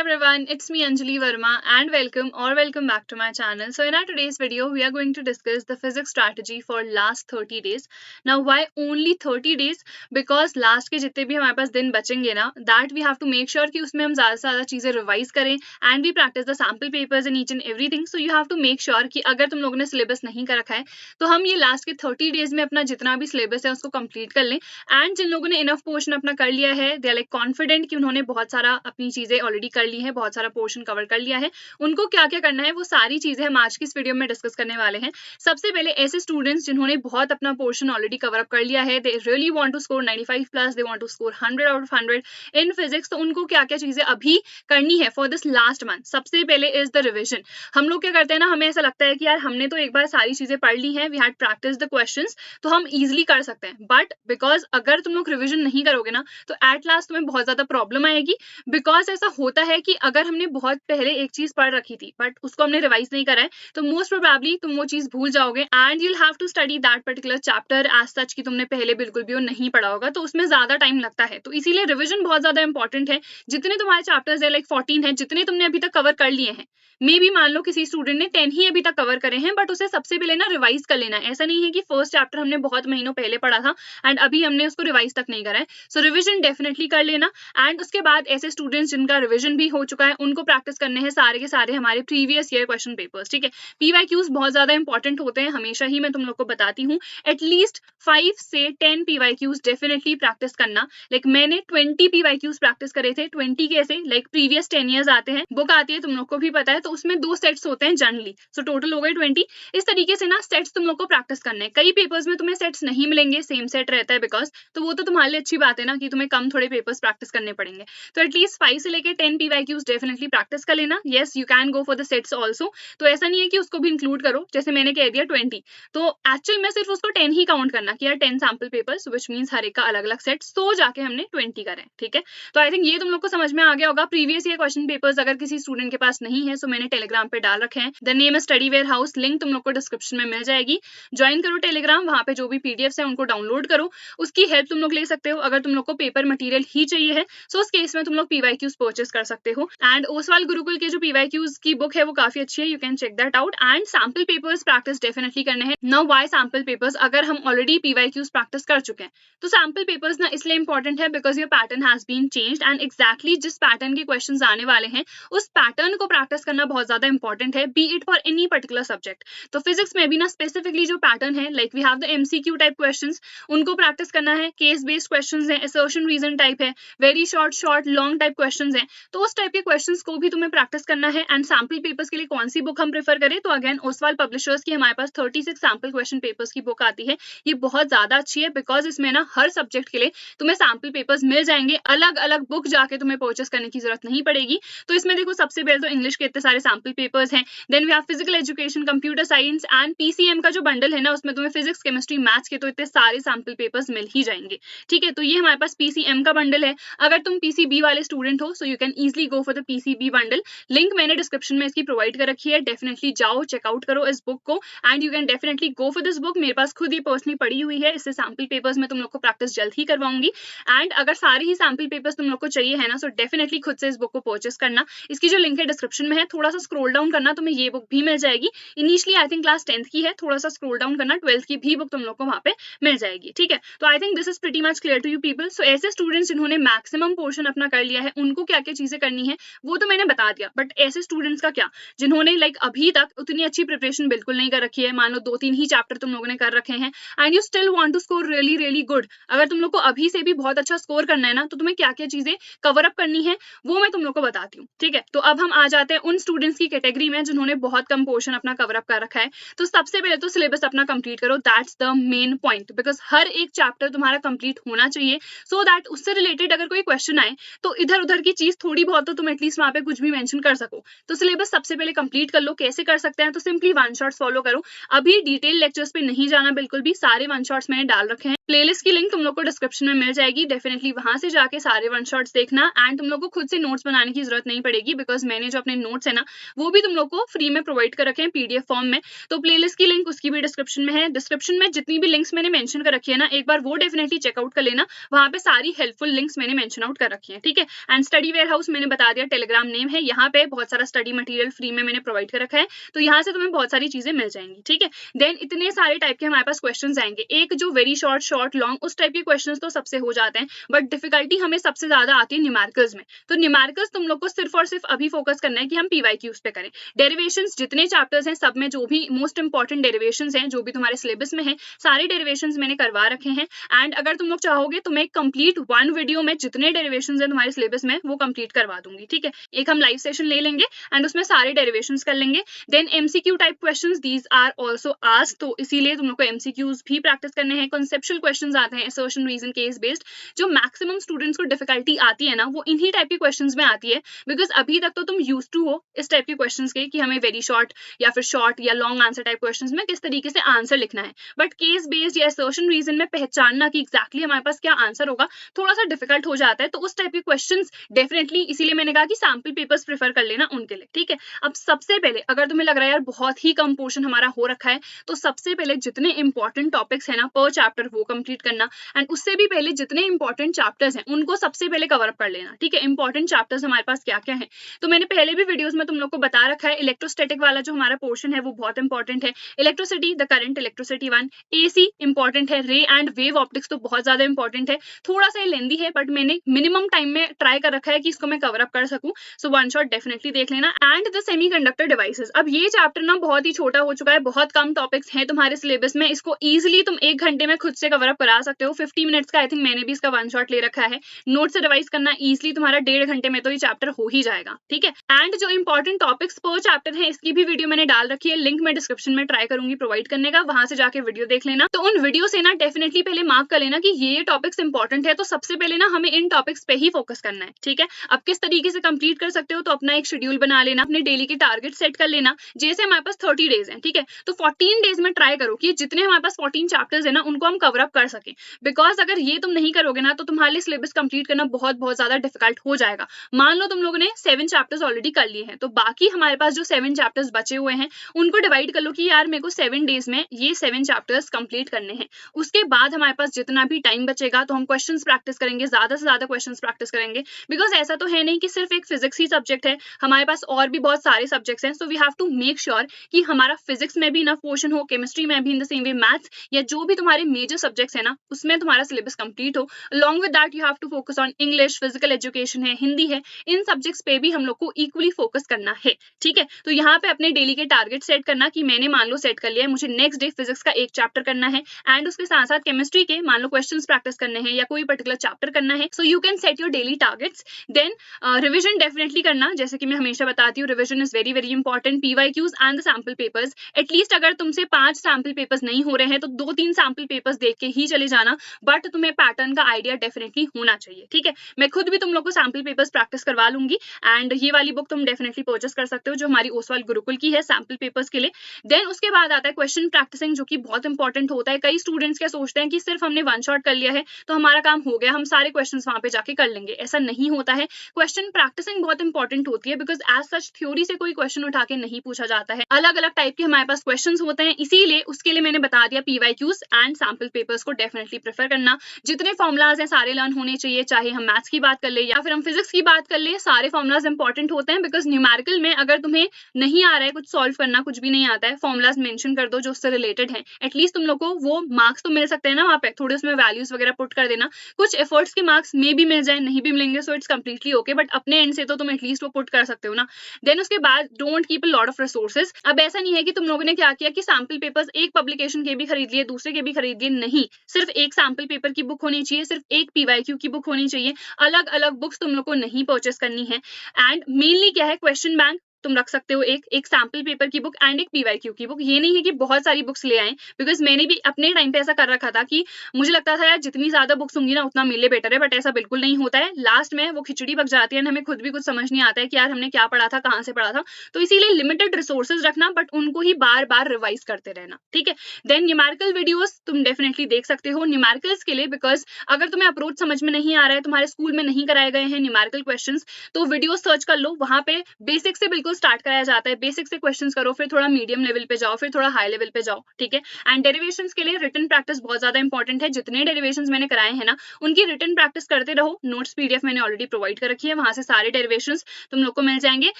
everyone, it's me Anjali Verma and welcome back to my channel. So in our today's video, we are going to discuss the physics strategy for last 30 days. Now why only 30 days? Because last के जितने भी हमारे पास दिन बचेंगे ना, that we have to make sure कि उसमें हम ज़्यादा से ज़्यादा चीज़ें रिवाइज करें and we practice the sample papers and each and everything. So you have to make sure कि अगर तुम लोगों ने syllabus नहीं कर रखा है तो हम ये लास्ट के 30 days में अपना जितना भी syllabus है उसको complete कर लें. And जिन लोगों ने enough portion अपना कर लिया है, they are like confident कि उन्होंने बहुत सारा अपनी चीज़ें ऑलरेडी कर ली है, बहुत सारा पोर्शन कवर कर लिया है, उनको क्या क्या करना है वो सारी चीजें हम आज की इस वीडियो में डिस्कस करने वाले हैं. सबसे पहले ऐसे स्टूडेंट्स जिन्होंने बहुत अपना पोर्शन ऑलरेडी कवर अप कर लिया है, they really want to score 95 plus, they want to score 100 out of 100 in physics, तो उनको क्या क्या चीजें अभी करनी है फॉर दिस लास्ट मंथ. सबसे पहले इज द रिविजन. हम लोग क्या करते हैं ना, हमें ऐसा लगता है कि यार हमने तो एक बार सारी चीजें पढ़ ली हैं, we had practice the questions, तो हम इजीली कर सकते हैं. बट बिकॉज अगर तुम लोग रिविजन नहीं करोगे ना तो एट लास्ट तुम्हें बहुत ज्यादा प्रॉब्लम आएगी. बिकॉज ऐसा होता है कि अगर हमने बहुत पहले एक चीज पढ़ रखी थी बट उसको हमने रिवाइज नहीं करा है तो मोस्ट प्रोबेबली तुम वो चीज भूल जाओगे and you'll have to study that particular chapter as such कि तुमने पहले बिल्कुल भी वो नहीं पढ़ा होगा, तो उसमें ज्यादा टाइम लगता है. तो इसीलिए रिविजन बहुत ज्यादा इंपॉर्टेंट है. जितने तुम्हारे चैप्टर्स है लाइक 14 है, जितने तुमने अभी तक कवर कर लिए हैं, मे बी मान लो किसी स्टूडेंट ने 10 ही अभी तक कवर करे हैं, बट उसे सबसे पहले ना रिवाइज कर लेना है. ऐसा नहीं है कि फर्स्ट चैप्टर हमने बहुत महीनों पहले पढ़ा था एंड अभी हमने उसको रिवाइज तक नहीं करा है. सो रिविजन डेफिनेटली कर लेना. एंड उसके बाद ऐसे स्टूडेंट्स जिनका रिविजन भी हो चुका है उनको प्रैक्टिस करने हैं सारे के सारे हमारे प्रीवियस ईयर क्वेश्चन पेपर्स. ठीक है, पीवाईक्यूज बहुत ज्यादा इंपॉर्टेंट होते हैं, हमेशा ही मैं तुम लोग को बताती हूँ. एटलीस्ट 5 से 10 पीवाईक्यूज डेफिनेटली प्रैक्टिस करना. लाइक मैंने 20 पीवाईक्यूज प्रैक्टिस करे थे. 20 कैसे, लाइक प्रीवियस 10 ईयर्स आते हैं, बुक आती है, तुम लोग को भी पता है, तो उसमें 2 सेट्स होते हैं जनरली. सो टोटल हो गए 20. इस तरीके से ना सेट्स तुम लोग को प्रैक्टिस करने हैं. कई पेपर्स में तुम्हें सेट्स नहीं मिलेंगे, सेम सेट रहता है बिकॉज, तो वो तो तुम्हारे लिए अच्छी बात है ना कि तुम्हें कम थोड़े पेपर्स प्रैक्टिस करने पड़ेंगे. तो एटलीस्ट 5 से लेके 10 पीवाईक्यूज डेफिनेटली प्रैक्टिस कर लेना. Yes, you can go for the sets also. तो ऐसा नहीं है कि उसको भी इंक्लूड करो, जैसे मैंने कह दिया 20, तो एक्चुअल में सिर्फ उसको 10 ही काउंट करना कि यार 10 सैंपल पेपर्स विच मींस हर एक का अलग अलग सेट, तो जाके हमने 20 करें. ठीक है, तो आई थिंक ये तुम लोग को समझ में आ गया होगा. प्रीवियस ईयर क्वेश्चन पेपर्स अगर किसी स्टूडेंट के पास नहीं है, सो मैंने टेलीग्राम पे डाल रखे हैं. द नेम है स्टडी वेयर हाउस, लिंक तुम लोग को डिस्क्रिप्शन में मिल जाएगी. ज्वाइन करो टेलीग्राम, वहां पे जो भी पीडीएफ्स है उनको डाउनलोड करो, उसकी हेल्प तुम लोग ले सकते हो. अगर तुम लोग को पेपर मटेरियल ही चाहिए है सो उस केस में तुम लोग पीवाईक्यूज परचेस कर सकते हो. एंड ओसवाल गुरुकुल के जो पीवाईक्यूज की बुक है वो काफी अच्छी है, you can check that out. And sample papers practice definitely करने हैं. Now why sample papers? अगर हम ऑलरेडी पीवाईक्यूज प्रैक्टिस कर चुके हैं तो सैंपल पेपर्स ना इसलिए इंपॉर्टेंट है because your pattern has been changed and exactly जिस पैटर्न के क्वेश्चंस आने वाले हैं उस पैटर्न को प्रैक्टिस करना बहुत ज्यादा इंपॉर्टेंट है, be it for any particular subject. तो फिजिक्स में भी ना स्पेसिफिकली जो पैटर्न है, like we have the MCQ type questions, उनको प्रैक्टिस करना है. केस बेस्ड क्वेश्चंस है, असर्शन रीजन टाइप है, very short long type questions हैं, तो उस टाइप के क्वेश्चंस को भी तुम्हें प्रैक्टिस करना है. एंड सैंपल पेपर्स के लिए कौन सी बुक हम प्रेफर करें, तो अगेन ओसवाल पब्लिशर्स की हमारे पास 36 सैंपल क्वेश्चन पेपर्स की बुक आती है. ये बहुत ज्यादा अच्छी है बिकॉज इसमें ना हर सब्जेक्ट के लिए तुम्हें सैंपल पेपर्स मिल जाएंगे. अलग अलग बुक जाके तुम्हें परचेस करने की जरूरत नहीं पड़ेगी. तो इसमें देखो सबसे पहले तो इंग्लिश के इतने सारे सैंपल पेपर्स हैं, then we have physical education, computer science and PCM का जो बंडल है ना उसमें तुम्हें फिजिक्स केमिस्ट्री मैथ्स के तो इतने सारे सैंपल पेपर्स मिल ही जाएंगे. ठीक है, तो ये हमारे पास पीसीएम का बंडल है. अगर तुम पीसीबी वाले स्टूडेंट हो सो you can easily go for the PCB bundle. Link मैंने डिस्क्रिप्शन में इसकी प्रोवाइड कर रखी है, डेफिनेटली जाओ चेकआउट करो इस बुक को and you can definitely go for this book. मेरे पास खुद ही पर्सनली पड़ी हुई है, इससे सैंपल पेपर्स में तुम लोग को प्रैक्टिस जल्द ही करवाऊंगी. एंड अगर सारे ही सैंपल पेपर्स तुम लोग को चाहिए है ना सो डेफिनेटली खुद से इस बुक को परचेस करना. इसकी जो लिंक है डिस्क्रिप्शन में है, थोड़ा सा स्क्रॉल डाउन करना तुम्हें ये बुक भी मिल जाएगी. Initially I think class 10th की है, थोड़ा सा स्क्रॉल डाउन करना 12th की भी बुक तुम लोग को वहां पे मिल जाएगी. ठीक है, तो I think this is pretty much clear to you people. So ऐसे स्टूडेंट्स जिन्होंने मैक्सिमम पोर्शन अपना कर लिया है उनको क्या क्या चीजें करनी है वो तो मैंने बता दिया. बट ऐसे स्टूडेंट्स का क्या जिन्होंने लाइक अभी तक उतनी अच्छी प्रिपरेशन बिल्कुल नहीं कर रखी है, मान लो 2-3 ही चैप्टर तुम लोगों ने कर रखे हैं and you still want to score really really good. अगर तुम लोग को अभी से भी बहुत अच्छा स्कोर करना है ना तो तुम्हें क्या क्या चीजें कवर अप करनी है वो मैं तुम लोग को बताती हूँ. ठीक है, तो अब हम आ जाते हैं उन स्टूडेंट्स की कैटेगरी में जिन्होंने बहुत कम पोर्शन अपना कवर अप कर रखा है. तो सबसे पहले तो सिलेबस अपना कंप्लीट करो, that's the main point. Because हर एक चैप्टर तुम्हारा कंप्लीट होना चाहिए सो दैट उससे रिलेटेड अगर कोई क्वेश्चन आए तो इधर उधर की चीज थोड़ी बहुत तो तुम एटलीस्ट वहां पे कुछ भी मेंशन कर सको. तो सिलेबस सबसे पहले कंप्लीट कर लो. कैसे कर सकते हैं, तो सिंपली वन शॉट्स फॉलो करो. अभी डिटेल लेक्चर्स पे नहीं जाना बिल्कुल भी, सारे वन शॉट्स मैंने डाल रखे हैं. प्लेलिस्ट की लिंक तुम लोग को डिस्क्रिप्शन में मिल जाएगी, डेफिनेटली वहां से जाके सारे वन शॉट्स देखना. एंड तुम लोग को खुद से नोट्स बनाने की जरूरत नहीं पड़ेगी बिकॉज मैंने जो अपने नोट्स है ना वो भी तुम लोग को फ्री में प्रोवाइड कर रखे हैं पीडीएफ फॉर्म में. तो प्लेलिस्ट की लिंक उसकी भी डिस्क्रिप्शन में है. डिस्क्रिप्शन में जितनी भी लिंक्स मैंने मेंशन कर रखी है ना एक बार वो डेफिनेटली चेकआउट कर लेना, वहां पे सारी हेल्पफुल लिंक्स मैंने मेंशन आउट कर रखी है. ठीक है, एंड स्टडी वेयर हाउस मैंने बता दिया, टेलीग्राम नेम है, यहाँ पे बहुत सारा स्टडी मटेरियल फ्री में मैंने प्रोवाइड कर रखा है, तो यहाँ से तुम्हें बहुत सारी चीजें मिल जाएंगी, ठीक है। देन इतने सारे टाइप के हमारे पास क्वेश्चंस आएंगे, एक जो वेरी शॉर्ट, शॉर्ट, लॉन्ग, उस टाइप के क्वेश्चंस तो सबसे हो जाते हैं, बट डिफिकल्टी हमें सबसे ज्यादा आती है न्यूमेरिकल्स में। तो न्यूमेरिकल्स तुम लोग को सिर्फ और सिर्फ अभी फोकस करना है कि हम पीवाईक्यूज पे करें। डेरिवेशंस जितने चैप्टर्स हैं सब में जो भी मोस्ट इंपॉर्टेंट डेरिवेशंस हैं जो भी तुम्हारे सिलेबस में है, सारे डेरिवेशंस मैंने करवा रखे हैं। एंड अगर तुम लोग चाहोगे तो मैं कंप्लीट वन वीडियो में जितने डेरिवेशंस हैं तुम्हारे सिलेबस में वो कंप्लीट करवा दूंगी, ठीक है। एक हम लाइव सेशन ले लेंगे एंड उसमें सारे डेरिवेशंस कर लेंगे। Then MCQ type questions, these are also asked, तो इसीलिए तुम लोग को एमसीक्यूज भी प्रैक्टिस करने हैं। कॉन्सेप्चुअल क्वेश्चंस आते हैं, असर्शन, रीजन, केस बेस्ड, जो मैक्सिमम स्टूडेंट्स को डिफिकल्टी आती है ना वो इन्हीं टाइप के क्वेश्चंस में आती है, बिकॉज अभी तक तो तुम यूज टू हो इस टाइप के क्वेश्चंस के कि हमें वेरी शॉर्ट या फिर शॉर्ट या लॉन्ग आंसर टाइप क्वेश्चंस में किस तरीके से आंसर लिखना है। बट केस बेस्ड या असर्शन रीजन में पहचानना कि एग्जैक्टली हमारे पास क्या आंसर होगा थोड़ा सा डिफिकल्ट हो जाता है, तो उस टाइप के क्वेश्चंस डेफिनेटली, इसीलिए मैंने कहा कि सैंपल पेपर्स प्रेफर कर लेना उनके लिए, ठीक है। अब सबसे पहले अगर तुम्हें लग रहा है यार बहुत ही कम पोर्शन हमारा हो रखा है, तो सबसे पहले जितने इंपॉर्टेंट टॉपिक्स है ना पर चैप्टर वो कंप्लीट करना, एंड उससे भी पहले जितने इंपॉर्टेंट चैप्टर्स हैं उनको सबसे पहले कवर अप कर लेना, ठीक है। इंपॉर्टेंट चैप्टर्स हमारे पास क्या क्या है तो मैंने पहले भी वीडियोस में तुम लोग को बता रखा है। इलेक्ट्रोस्टैटिक वाला जो हमारा पोर्शन है वो बहुत इंपॉर्टेंट है, electricity, the current, electricity 1, AC important है, रे एंड वेव ऑप्टिक्स तो बहुत ज्यादा इंपॉर्टेंट है, थोड़ा सा लेंदी है बट मैंने मिनिमम टाइम में ट्राई कर रखा है कि इसको मैं कवर अप कर सकूं, सो वन शॉट डेफिनेटली देख लेना। एंड द सेमीकंडक्टर डिवाइसेस, अब ये चैप्टर ना बहुत ही छोटा हो चुका है, बहुत कम टॉपिक्स हैं तुम्हारे सिलेबस में, इसको इजिली तुम 1 घंटे में खुद से कवर अप करा सकते हो। 50 मिनट्स का आई थिंक मैंने भी इसका वन शॉट ले रखा है, नोट से रिवाइज करना इजिली तुम्हारा 1.5 घंटे में तो ये चैप्टर हो ही जाएगा, ठीक है। एंड जो इंपॉर्टेंट टॉपिक्स पर चैप्टर है इसकी भी वीडियो मैंने डाल रखी है, लिंक मैं डिस्क्रिप्शन में ट्राई करूंगी प्रोवाइड करने का, वहां से जाके वीडियो देख लेना। तो उन वीडियो से ना डेफिनेटली पहले मार्क कर लेना कि ये टॉपिक्स इंपॉर्टेंट है, तो सबसे पहले ना हमें इन टॉपिक्स पे ही फोकस करना है, ठीक है। अब किस तरीके से कंप्लीट कर सकते हो तो अपना एक शेड्यूल बना लेना, अपने डेली के टारगेट सेट कर लेना। जैसे हमारे पास 30 डेज है, ठीक है, तो 14 डेज में ट्राई करो कि जितने हमारे पास 14 चैप्टर्स है ना उनको हम कवर अप कर सके, बिकॉज अगर ये तुम नहीं करोगे ना तो तुम्हारे लिए सिलेबस कंप्लीट करना बहुत बहुत ज्यादा डिफिकल्ट हो जाएगा। मान लो तुम लोगों ने 7 चैप्टर्स ऑलरेडी कर लिए हैं, तो बाकी हमारे पास जो 7 चैप्टर्स बचे हुए हैं उनको डिवाइड कर लो कि यार मेरे को 7 डेज में ये 7 चैप्टर्स कंप्लीट करने हैं। उसके बाद हमारे पास जितना भी टाइम बचेगा तो हम क्वेश्चंस प्रैक्टिस करेंगे, ज्यादा से ज्यादा क्वेश्चंस प्रैक्टिस करेंगे, बिकॉज ऐसा तो है नहीं कि सिर्फ एक फिजिक्स ही सब्जेक्ट है, हमारे पास और भी बहुत सारे सब्जेक्ट्स हैं, so we have to make sure कि हमारा फिजिक्स में भी इनफ पोर्शन हो, केमिस्ट्री में भी in the same way, maths या जो भी तुम्हारे मेजर सब्जेक्ट्स है ना उसमें तुम्हारा सिलेबस कंप्लीट हो। Along with that you have to focus on English, physical education है, हिंदी है, इन सब्जेक्ट्स पे भी हम लोग को इक्वली फोकस करना है, ठीक है। तो यहाँ पे अपने डेली के टारगेट सेट करना कि मैंने मान लो सेट कर लिया है मुझे नेक्स्ट डे फिजिक्स का एक चैप्टर करना है, एंड उसके साथ साथ केमिस्ट्री के मान लो क्वेश्चंस प्रैक्टिस करने हैं या कोई पर्टिकुलर चैप्टर करना है, so you can set your daily targets. Then revision definitely करना, जैसे कि मैं हमेशा बताती हूँ revision is very very important, PYQs and the sample papers, at least अगर तुमसे 5 सैंपल पेपर्स नहीं हो रहे हैं तो 2-3 सैंपल पेपर्स देख के ही चले जाना, बट तुम्हें पैटर्न का आइडिया डेफिनेटली होना चाहिए, ठीक है। मैं खुद भी तुम लोग को सैंपल पेपर्स प्रैक्टिस करवा लूंगी, एंड ये वाली बुक तुम डेफिनेटली परचेस कर सकते हो जो हमारी ओसवाल गुरुकुल की है सैंपल पेपर्स के लिए। देन उसके बाद आता है क्वेश्चन प्रैक्टिसिंग, जो कि बहुत इंपॉर्टेंट होता है। कई स्टूडेंट्स क्या सोचते हैं कि सिर्फ हमने वन शॉट कर लिया है तो हमारा काम हो गया, हम सारे क्वेश्चंस वहां पे जाके कर लेंगे, ऐसा नहीं होता है। क्वेश्चन प्रैक्टिसिंग बहुत इंपॉर्टेंट होती है, बिकॉज एज सच थ्योरी से कोई क्वेश्चन उठा के नहीं पूछा जाता है, अलग अलग टाइप के हमारे पास क्वेश्चन होते हैं, इसीलिए उसके लिए मैंने बता दिया पीवाईक्यूज एंड सैंपल पेपर्स को डेफिनेटली प्रेफर करना। जितने फॉर्मुलाज हैं सारे लर्न होने चाहिए, चाहे हम मैथ्स की बात कर ले या फिर हम फिजिक्स की बात कर ले, सारे फॉर्मुलाज इंपॉर्टेंट होते हैं, बिकॉज न्यूमेरिकल में अगर तुम्हें नहीं आ रहा है कुछ सॉल्व करना, कुछ भी नहीं आता है, फॉर्मुलाज मेंशन कर दो जो उससे रिलेटेड है, एटलीस्ट तुम लोग को वो मार्क्स तो मिल सकते हैं ना वहाँ पे, थोड़े उसमें वैल्यूज वगैरह पुट कर देना, कुछ एफर्ट्स के मार्क्स में भी मिल जाए, नहीं भी मिलेंगे so it's completely okay, but अपने एंड से तो तुम एटलीस्ट वो पुट कर सकते हो ना। देन उसके बाद don't keep a lot of resources. अब ऐसा नहीं है कि तुम लोगों ने क्या किया कि सैंपल पेपर्स एक पब्लिकेशन के भी खरीद लिए, दूसरे के भी खरीद लिए, नहीं, सिर्फ एक सैंपल पेपर की बुक होनी चाहिए, सिर्फ एक पीवाईक्यू की बुक होनी चाहिए, अलग अलग बुक्स तुम लोग को नहीं परचेस करनी है। एंड मेनली क्या है, क्वेश्चन बैंक तुम रख सकते हो, एक सैंपल पेपर की बुक एंड एक पीवाईक्यू की बुक। ये नहीं है कि बहुत सारी बुक्स ले आए, बिकॉज मैंने भी अपने टाइम पे ऐसा कर रखा था कि मुझे लगता था यार जितनी ज्यादा बुक्स होंगी ना उतना मिले बेटर है, बट ऐसा बिल्कुल नहीं होता है, लास्ट में वो खिचड़ी पक जाती है, हमें खुद भी कुछ समझ नहीं आता है कि यार हमने क्या पढ़ा था, कहाँ से पढ़ा था। तो इसीलिए लिमिटेड रिसोर्सेज रखना, बट उनको ही बार बार रिवाइज करते रहना, ठीक है। देन न्यूमेरिकल वीडियोस तुम डेफिनेटली देख सकते हो न्यूमेरिकल्स के लिए, बिकॉज अगर तुम्हें अप्रोच समझ में नहीं आ रहा है, तुम्हारे स्कूल में नहीं कराए गए हैं न्यूमेरिकल क्वेश्चंस, तो वीडियो सर्च कर लो, वहां पे बेसिक से बिल्कुल को स्टार्ट कराया जाता है, बेसिक से क्वेश्चंस करो, फिर थोड़ा मीडियम लेवल पे जाओ, फिर थोड़ा हाई लेवल पे जाओ, ठीक है। एंड डेरिवेशंस के लिए रिटन प्रैक्टिस बहुत ज्यादा इंपॉर्टेंट है। जितने डेरिवेशंस मैंने कराए हैं ना, उनकी रिटन प्रैक्टिस करते रहो। नोट्स पीडीएफ मैंने ऑलरेडी प्रोवाइड कर रखी है, वहां से सारे डेरिवेशंस तुम लोग को मिल जाएंगे।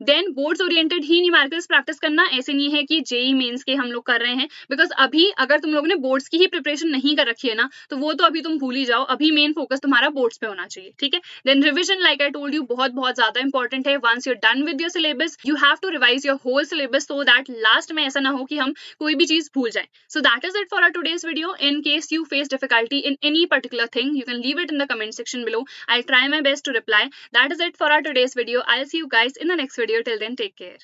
देन बोर्ड्स ओरिएंटेड ही न्यूमेरिकल्स प्रैक्टिस करना, ऐसे नहीं है कि जेई मेंस के हम लोग कर रहे हैं, बिकॉज अभी अगर तुम लोगों ने बोर्ड्स की ही प्रिपरेशन नहीं कर रखी है ना, तो वो तो अभी तुम भूल ही जाओ। अभी मेन फोकस तुम्हारा बोर्ड्स पे होना चाहिए, ठीक है। Then revision, like I told you, बहुत बहुत ज्यादा इंपॉर्टेंट है। Once you done with your syllabus, you have to revise your whole syllabus, so that last में ऐसा ना हो कि हम कोई भी चीज भूल जाए। So that is it for our today's video. In case you face difficulty in any particular thing, you can leave it in the comment section below. I'll try my best to reply. That is it for our today's video. I'll see you guys in the next video. Till then, take care.